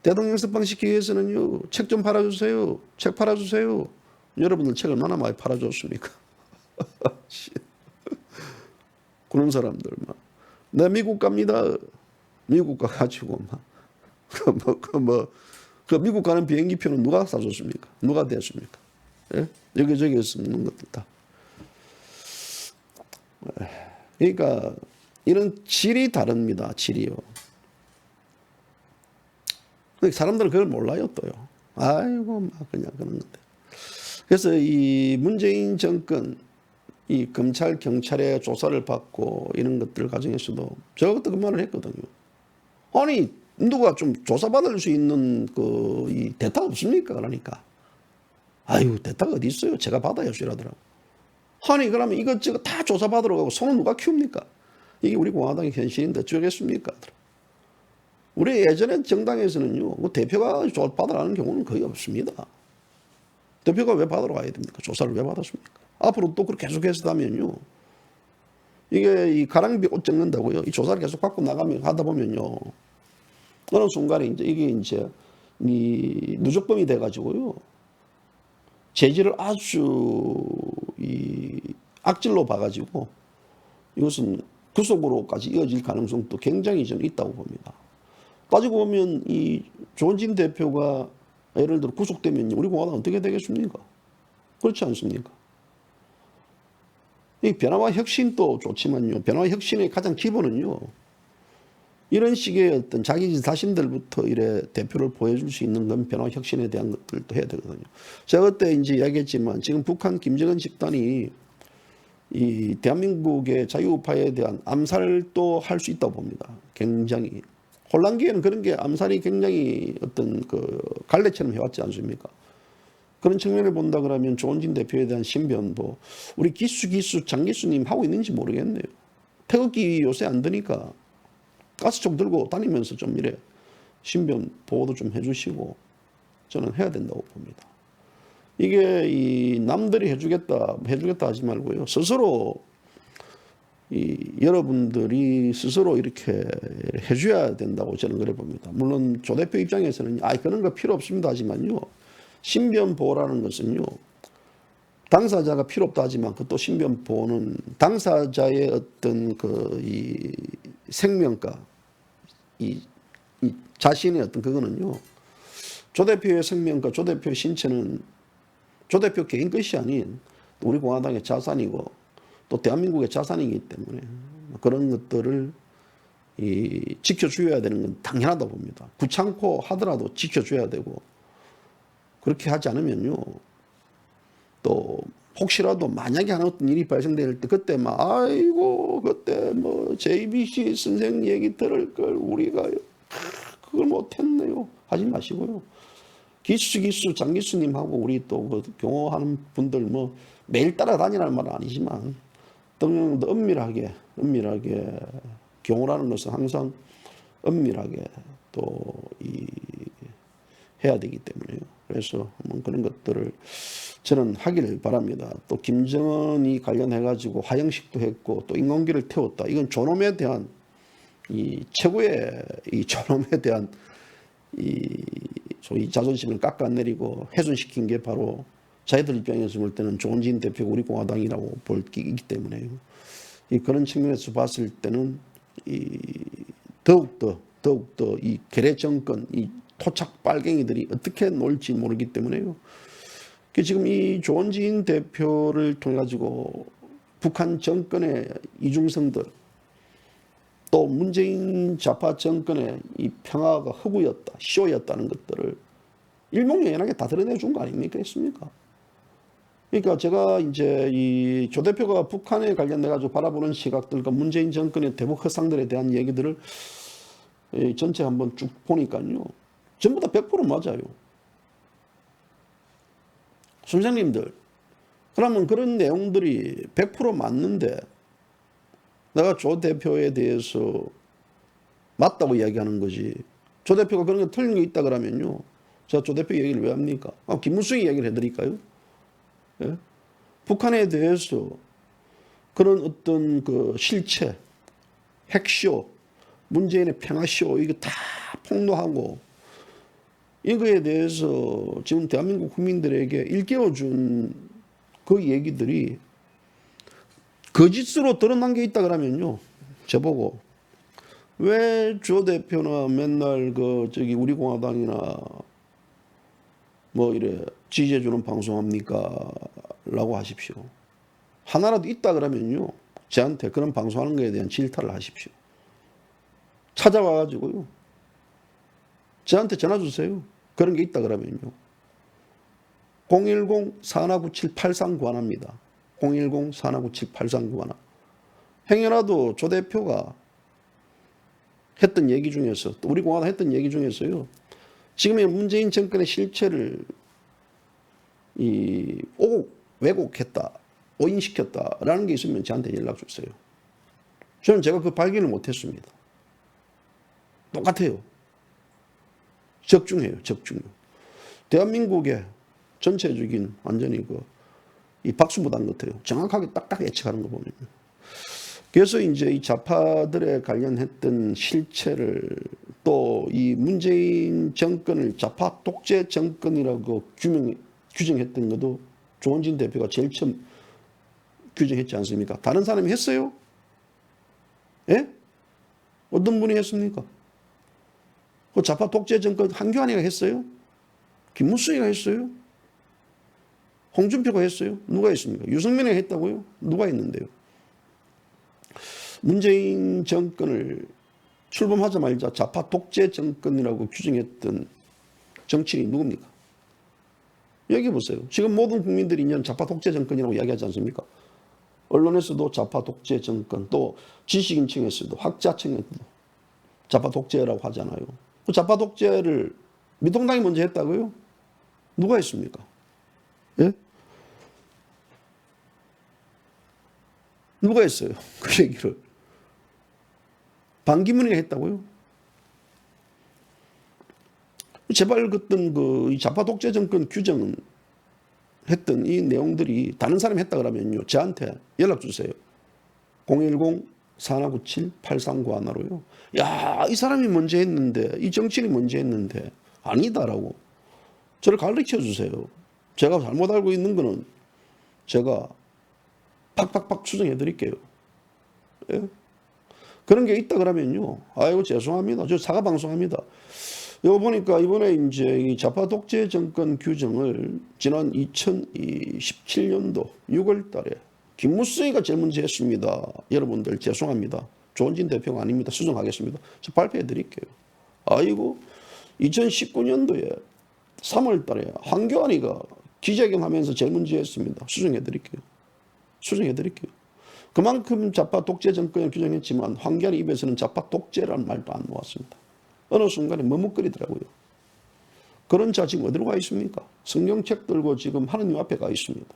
대통령 석방시키기 위해서는요. 책 좀 팔아주세요. 책 팔아주세요. 여러분들 책 얼마나 많이 팔아줬습니까? 그런 사람들 막. 내 미국 갑니다. 미국 가가지고 그 미국 가는 비행기표는 누가 사줬습니까? 누가 대습니까? 예? 여기저기 쓰는 것들 다. 그러니까 이런 질이 다릅니다. 질이요. 사람들은 그걸 몰라요 또요. 아이고 막 그냥 그런 건데. 그래서 이 문재인 정권 이 검찰 경찰의 조사를 받고 이런 것들 과정에서도 저것도 그 말을 했거든요. 아니 누가 좀 조사받을 수 있는 이 대타 없습니까? 그러니까 아유 대타가 어디 있어요? 제가 받아야죠 이러더라고. 아니 그러면 이것저것 다 조사받으러 가고 손은 누가 키웁니까? 이게 우리 공화당의 현실인데 어쩌겠습니까? 우리 예전에 정당에서는요 대표가 받으라는 경우는 거의 없습니다. 대표가 왜 받으러 가야 됩니까? 조사를 왜 받았습니까? 앞으로 또 그렇게 계속해서 하면요 이게 이 가랑비 옷 적는다고요. 이 조사를 계속 받고 나가면 하다 보면요 어느 순간에 이게 이 누적범이 돼가지고요 재질을 아주 이 악질로 봐가지고 이것은 구속으로까지 이어질 가능성도 굉장히 저는 있다고 봅니다. 따지고 보면 이 조원진 대표가 예를 들어 구속되면 우리 공화당 어떻게 되겠습니까? 그렇지 않습니까? 이 변화와 혁신도 좋지만요. 변화와 혁신의 가장 기본은요. 이런 식의 어떤 자기 자신들부터 이래 대표를 보여줄 수 있는 건 변화와 혁신에 대한 것들도 해야 되거든요. 제가 그때 이야기했지만 지금 북한 김정은 집단이 이 대한민국의 자유우파에 대한 암살도 할 수 있다고 봅니다. 굉장히. 혼란기에는 그런 게 암살이 굉장히 어떤 갈래처럼 해왔지 않습니까? 그런 측면을 본다 그러면 조원진 대표에 대한 신변보 우리 장기수님 하고 있는지 모르겠네요. 태극기 요새 안 드니까 가스총 들고 다니면서 좀 이래 신변 보호도 좀 해주시고 저는 해야 된다고 봅니다. 이게 이 남들이 해주겠다 하지 말고요. 스스로 여러분들이 스스로 이렇게 해줘야 된다고 저는 그래 봅니다. 물론 조 대표 입장에서는 그런 거 필요 없습니다 하지만요. 신변 보호라는 것은요. 당사자가 필요 없다 하지만 그 또 신변 보호는 당사자의 어떤 이 생명과 이 자신의 어떤 그거는요. 조 대표의 생명과 조 대표의 신체는 조 대표 개인 것이 아닌 우리 공화당의 자산이고 또 대한민국의 자산이기 때문에 그런 것들을 지켜줘야 되는 건 당연하다고 봅니다. 구찮고 하더라도 지켜줘야 되고 그렇게 하지 않으면요. 또 혹시라도 만약에 하나 어떤 일이 발생될 때 그때 그때 JBC 선생 얘기 들을 걸 우리가 그걸 못했네요. 하지 마시고요. 기수 장기수님하고 우리 또 경호하는 분들 매일 따라다니라는 말은 아니지만 더 은밀하게 경호라는 것은 항상 은밀하게 해야 되기 때문에요. 그래서 그런 것들을 저는 하기를 바랍니다. 또 김정은이 관련해가지고 화형식도 했고 또 인공기를 태웠다. 이건 존엄에 대한 최고의 존엄에 대한 소위 자존심을 깎아내리고 훼손시킨 게 바로 자기들 입장에서 볼 때는 조원진 대표가 우리 공화당이라고 볼 게 있기 때문에요. 그런 측면에서 봤을 때는 더욱더 이 괴뢰 정권, 이 토착 빨갱이들이 어떻게 놀지 모르기 때문에요. 지금 이 조원진 대표를 통해 가지고 북한 정권의 이중성들 또 문재인 좌파 정권의 이 평화가 허구였다, 쇼였다는 것들을 일목요연하게 다 드러내준 거 아닙니까? 그러니까 제가 이제 이 조 대표가 북한에 관련돼 가지고 바라보는 시각들과 문재인 정권의 대북 허상들에 대한 얘기들을 전체 한번 쭉 보니까요. 전부 다 100% 맞아요. 선생님들, 그러면 그런 내용들이 100% 맞는데 내가 조 대표에 대해서 맞다고 이야기하는 거지. 조 대표가 그런 게 틀린 게 있다 그러면요. 제가 조 대표 얘기를 왜 합니까? 김무성이 얘기를 해드릴까요? 예? 북한에 대해서 그런 어떤 그 실체, 핵쇼, 문재인의 평화쇼, 이거 다 폭로하고 이거에 대해서 지금 대한민국 국민들에게 일깨워준 그 얘기들이 거짓으로 드러난 게 있다 그러면요. 저보고 왜 조 대표나 맨날 우리 공화당이나 뭐 이래 지지해주는 방송합니까? 라고 하십시오. 하나라도 있다 그러면요. 저한테 그런 방송하는 거에 대한 질타를 하십시오. 찾아와가지고요. 저한테 전화 주세요. 그런 게 있다 그러면요. 010-4197-8391입니다. 010-4197-8391. 행여라도 조 대표가 했던 얘기 중에서, 또 우리 공화당 했던 얘기 중에서요. 지금의 문재인 정권의 실체를 왜곡했다, 오인시켰다라는 게 있으면 저한테 연락 주세요. 저는 제가 그 발견을 못했습니다. 똑같아요. 적중해요, 적중. 대한민국의 전체적인 완전히 이 박수무당 같아요. 정확하게 딱딱 예측하는 거 보면. 그래서 이제 이 좌파들에 관련했던 실체를 또 이 문재인 정권을 좌파 독재 정권이라고 규정했던 것도 조원진 대표가 제일 처음 규정했지 않습니까? 다른 사람이 했어요? 예? 어떤 분이 했습니까? 그 좌파 독재 정권 한교안이가 했어요? 김무성이가 했어요? 홍준표가 했어요? 누가 했습니까? 유승민이 했다고요? 누가 했는데요? 문재인 정권을 출범하자마자 좌파 독재 정권이라고 규정했던 정치인이 누굽니까? 여기 보세요. 지금 모든 국민들이 이제는 좌파 독재 정권이라고 이야기하지 않습니까? 언론에서도 좌파 독재 정권, 또 지식인층에서도 학자층에서도 좌파 독재라고 하잖아요. 그 좌파 독재를 미통당이 먼저 했다고요? 누가 했습니까? 예? 누가 했어요? 그 얘기를. 반기문이 했다고요? 제발 이 좌파 독재 정권 규정은 했던 이 내용들이 다른 사람이 했다 그러면요. 저한테 연락 주세요. 010-4197-8391로요. 야, 이 사람이 먼저 했는데, 이 정치인이 먼저 했는데 아니다라고 저를 가르쳐 주세요. 제가 잘못 알고 있는 거는 제가 팍팍팍 수정해 드릴게요. 예? 그런 게 있다 그러면요. 아이고 죄송합니다. 저 사과 방송합니다. 이거 보니까 이번에 이제 이 좌파 독재 정권 규정을 지난 2017년도 6월 달에 김무성이가 제일 먼저 했습니다. 여러분들 죄송합니다. 조원진 대표가 아닙니다. 수정하겠습니다. 저 발표해 드릴게요. 아이고 2019년도에 3월 달에 황교안이가 기자회견하면서 제일 먼저 했습니다. 수정해 드릴게요. 수정해 드릴게요. 그만큼 좌파 독재 정권을 규정했지만 황교안 입에서는 좌파 독재라는 말도 안 나왔습니다. 어느 순간에 머뭇거리더라고요. 그런 자 지금 어디로 가 있습니까? 성경책 들고 지금 하나님 앞에 가 있습니다.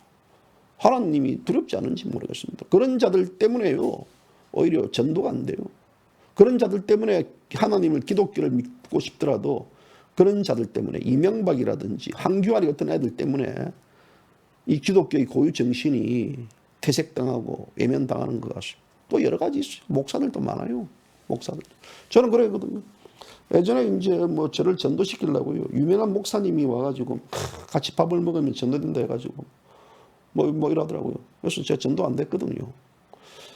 하나님이 두렵지 않은지 모르겠습니다. 그런 자들 때문에요. 오히려 전도가 안 돼요. 그런 자들 때문에 하나님을 기독교를 믿고 싶더라도 그런 자들 때문에 이명박이라든지 황교안이 같은 애들 때문에 이 기독교의 고유 정신이 퇴색당하고 외면당하는 것 같습니다. 또 여러 가지 있어요. 목사들도 많아요. 목사들. 저는 그러거든요. 예전에 이제 뭐 저를 전도시키려고요. 유명한 목사님이 와가지고 같이 밥을 먹으면 전도된다 해가지고 뭐 이러더라고요. 그래서 제가 전도 안 됐거든요.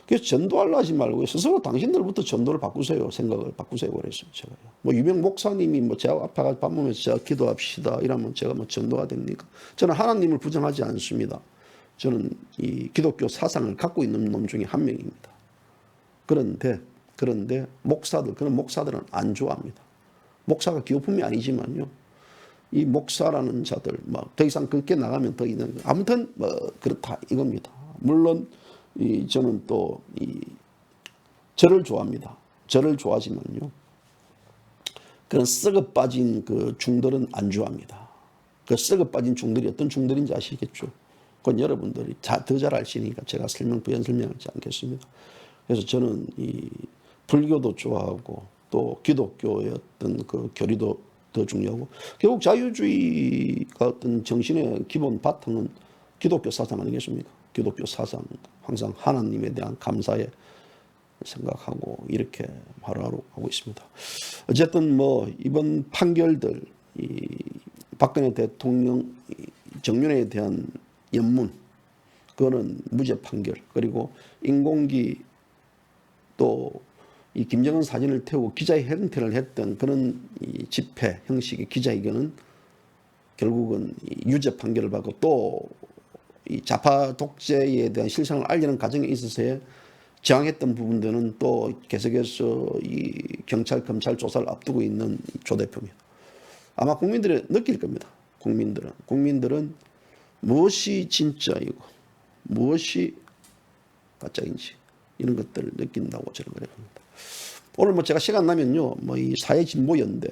그래서 전도하려 하지 말고 스스로 당신들부터 전도를 바꾸세요. 생각을 바꾸세요. 그랬어요. 제가. 뭐 유명 목사님이 뭐 제 앞에 가서 밥 먹으면서 제가 기도합시다. 이러면 제가 뭐 전도가 됩니까? 저는 하나님을 부정하지 않습니다. 저는 이 기독교 사상을 갖고 있는 놈 중에 한 명입니다. 그런데 그런 목사들은 안 좋아합니다. 목사가 기업품이 아니지만요. 이 목사라는 자들 더 이상 그렇게 나가면 더 있는 아무튼 그렇다 이겁니다. 물론 저는 또 절을 좋아합니다. 절을 좋아하지만요. 그런 썩어 빠진 그 중들은 안 좋아합니다. 그 썩어 빠진 중들이 어떤 중들인지 아시겠죠? 그건 여러분들이 더 잘 아시니까 제가 부연 설명하지 않겠습니다. 그래서 저는 이 불교도 좋아하고 또 기독교의 어떤 그 교리도 더 중요하고 결국 자유주의가 어떤 정신의 기본 바탕은 기독교 사상 아니겠습니까? 기독교 사상 항상 하나님에 대한 감사에 생각하고 이렇게 하루하루 하고 있습니다. 어쨌든 이번 판결들 박근혜 대통령 정윤회에 대한 연문 그거는 무죄 판결 그리고 인공기 또 이 김정은 사진을 태우고 기자회 형태를 했던 그런 집회 형식의 기자회견은 결국은 유죄 판결을 받고 또 이 좌파 독재에 대한 실상을 알리는 과정에 있어서의 저항했던 부분들은 또 계속해서 이 경찰 검찰 조사를 앞두고 있는 조 대표입니다. 아마 국민들이 느낄 겁니다. 국민들은 무엇이 진짜이고 무엇이 가짜인지 이런 것들을 느낀다고 저는 그래 봅니다. 오늘 제가 시간 나면요, 이 사회진보연대,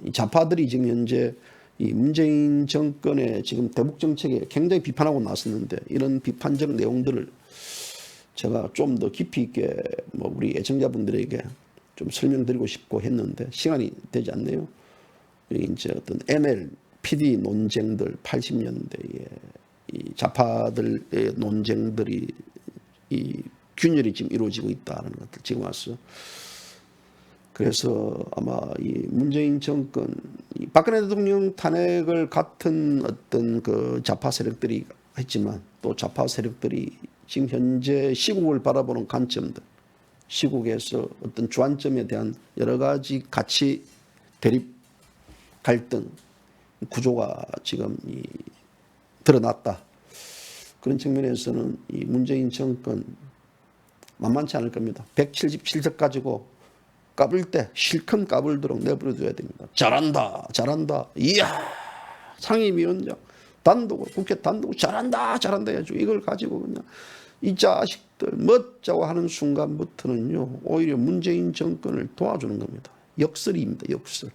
이 좌파들이 지금 현재 이 문재인 정권의 지금 대북 정책에 굉장히 비판하고 나섰는데 이런 비판적 내용들을 제가 좀 더 깊이 있게 우리 애청자분들에게 좀 설명드리고 싶고 했는데 시간이 되지 않네요. 이제 어떤 ML, PD 논쟁들 80년대에 이 좌파들의 논쟁들이 이 균열이 지금 이루어지고 있다는 것들 지금 와서 그래서 아마 이 문재인 정권, 이 박근혜 대통령 탄핵을 같은 어떤 그 좌파 세력들이 했지만 또 좌파 세력들이 지금 현재 시국을 바라보는 관점들, 시국에서 어떤 주안점에 대한 여러 가지 가치 대립 갈등 구조가 지금 드러났다. 그런 측면에서는 이 문재인 정권 만만치 않을 겁니다. 177석 가지고 까불 때 실컷 까불도록 내버려둬야 됩니다. 잘한다. 이야 상임위원장 단독으로 국회 단독으로 잘한다 해가지고 이걸 가지고 그냥 이 자식들 멋자고 하는 순간부터는요 오히려 문재인 정권을 도와주는 겁니다. 역설입니다. 역설.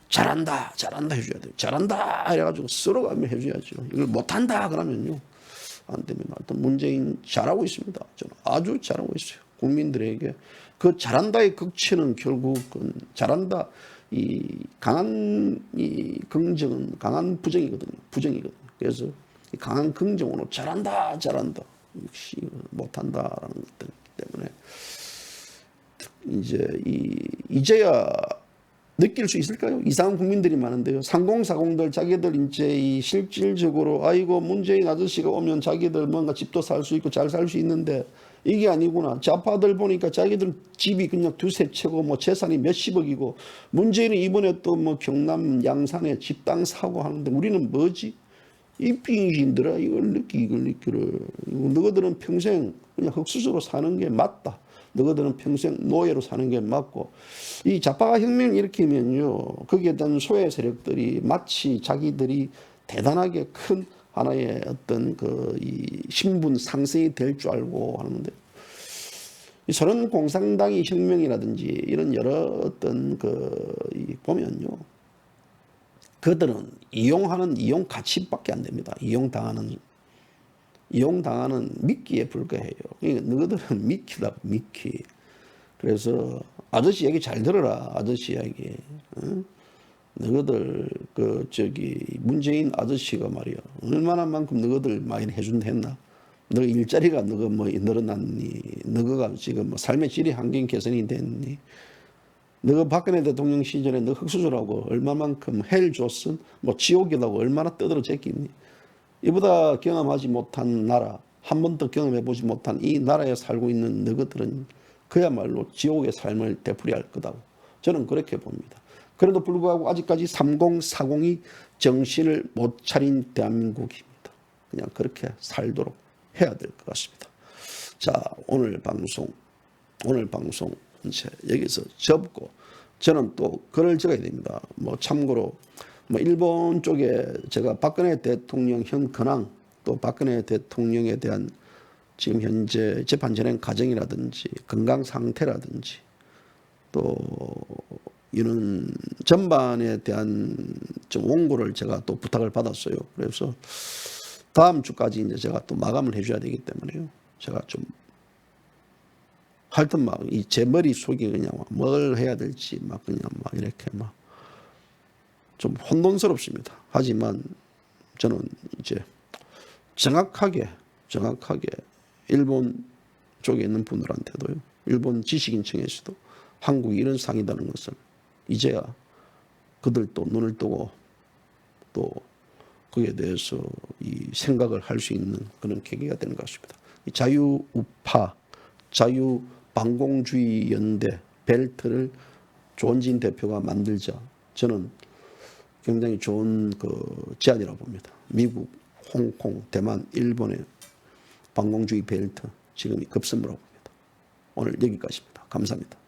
잘한다 해줘야 돼요. 잘한다 해가지고 서로 가면 해줘야죠. 이걸 못한다 그러면요 안 됩니다. 하여튼 문재인 잘하고 있습니다. 저는 아주 잘하고 있어요. 국민들에게 그 잘한다의 극치는 결국은 잘한다 이 강한 이 긍정은 강한 부정이거든요. 그래서 이 강한 긍정으로 잘한다 역시 못한다라는 것들 때문에 이제야 느낄 수 있을까요? 이상한 국민들이 많은데요. 3040들 자기들 이제 이 실질적으로 아이고 문재인 아저씨가 오면 자기들 뭔가 집도 살 수 있고 잘 살 수 있는데 이게 아니구나. 좌파들 보니까 자기들 집이 그냥 두세 채고 재산이 몇십억이고 문재인은 이번에 또 경남 양산에 집 땅 사고 하는데 우리는 뭐지? 이 빙신들아 이걸 느끼를 너희들은 평생 그냥 흙수저로 사는 게 맞다. 너희들은 평생 노예로 사는 게 맞고 이 좌파가 혁명을 일으키면요 거기에 대한 소외 세력들이 마치 자기들이 대단하게 큰 하나의 어떤 이 신분 상승이 될 줄 알고 하는데 이 소련 공산당이 혁명이라든지 이런 여러 어떤 보면요 그들은 이용하는 이용 가치밖에 안 됩니다. 이용당하는 미끼에 불과해요. 그러니까 너희들은 미끼다 미끼. 그래서 아저씨 얘기 잘 들어라. 아저씨 얘기. 응? 너희들 문재인 아저씨가 말이야 얼마나 만큼 너희들 많이 해준다 했나? 너 일자리가 너가 늘어났니? 너가 지금 삶의 질이 환경 개선이 됐니? 너가 박근혜 대통령 시절에 너 흙수저라고 얼마만큼 해를 줬음? 지옥이라고 얼마나 떠들어 제끼니? 이보다 경험하지 못한 나라, 한 번도 경험해보지 못한 이 나라에 살고 있는 너희들은 그야말로 지옥의 삶을 되풀이할 거다고 저는 그렇게 봅니다. 그래도 불구하고 아직까지 3040이 정신을 못 차린 대한민국입니다. 그냥 그렇게 살도록 해야 될 것 같습니다. 자, 오늘 방송 이제 여기서 접고 저는 또 글을 적어야 됩니다. 참고로 뭐 일본 쪽에 제가 박근혜 대통령 현 근황 또 박근혜 대통령에 대한 지금 현재 재판 진행 과정이라든지 건강 상태라든지 또 이런 전반에 대한 좀 원고를 제가 또 부탁을 받았어요. 그래서 다음 주까지 이제 제가 또 마감을 해줘야 되기 때문에요. 제가 좀 하여튼 막 이 제 머릿속에 그냥 뭘 해야 될지 막 그냥 막 이렇게 막 좀 혼돈스럽습니다. 하지만 저는 이제 정확하게 일본 쪽에 있는 분들한테도요. 일본 지식인층에서도 한국이 이런 상이라는 것을 이제야 그들도 눈을 뜨고 또 그에 대해서 이 생각을 할 수 있는 그런 계기가 되는 것 같습니다. 자유우파, 자유반공주의 연대 벨트를 조원진 대표가 만들자. 저는 굉장히 좋은 그 제안이라고 봅니다. 미국, 홍콩, 대만, 일본의 반공주의 벨트 지금 급선무라고 봅니다. 오늘 여기까지입니다. 감사합니다.